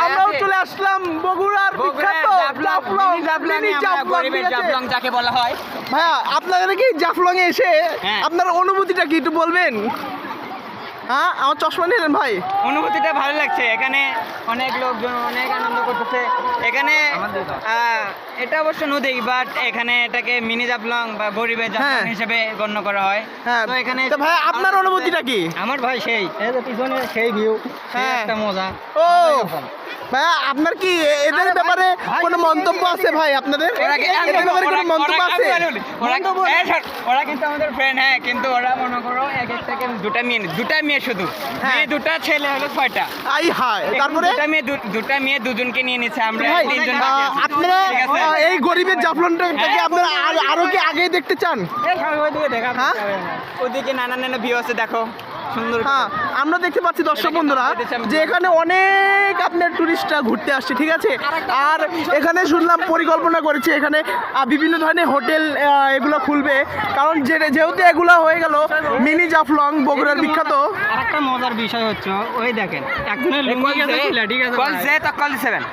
আমরাও চলে আসলাম বগুড়ার বিখ্যাত জাফলং যাকে বলা হয়। ভাইয়া আপনাদের কি জাফলং এ এসে আপনার অনুভূতিটা কি একটু বলবেন? হ্যাঁ, আমার চশমা নিলেন ভাই। অনুভূতিটা ভালো লাগছে, এখানে অনেক লোকজন অনেক আনন্দ করতেছে। এখানে এটা অবশ্য নদী, বাট এখানে এটাকে মিনি জাফলং বা গরিবের জাফলং হিসেবে গণ্য করা হয়। হ্যাঁ, তো এখানে ভাই আপনার অনুভূতিটা কি? আমার ভাই সেই পিছনে সেই ভিউ, একটা মজা। ও ভাইয়া, আপনার কি এদের ব্যাপারে কোনো মন্তব্য আছে ভাই? আপনাদের এদের ব্যাপারে কোনো মন্তব্য আছে? ওরা কিন্তু আমাদের ফ্রেন্ড, হ্যাঁ, কিন্তু ওরা মনে করো এক একটাকে দুটা মেয়ে শুধু, মেয়ে দুটা, ছেলে হলো 6টা। আই হায়, তারপরে দুটা মেয়ে দুজনকে নিয়ে নিচ্ছে, আমরা ভাই 3জন। আপনারা এই গরিবের জাফলংটাকে আপনারা আরো কি আগে দেখতে চান? হ্যাঁ, ওদিকে নানা ভিউ আছে, দেখো সুন্দর। হ্যাঁ, আমরা দেখতে পাচ্ছি দর্শক বন্ধুরা যে এখানে অনেক আপনার টুরিস্টরা ঘুরতে আসছে, ঠিক আছে। আর এখানে শুনলাম পরিকল্পনা করেছে এখানে বিভিন্ন ধরনের হোটেল এগুলো খুলবে, কারণ যেহেতু এগুলো হয়ে গেল মিনি জাফলং বগুড়ার বিখ্যাত। আরেকটা মজার বিষয় হচ্ছে, ওই দেখেন একজনের লুঙ্গি গেছে, ঠিক আছে, কল 7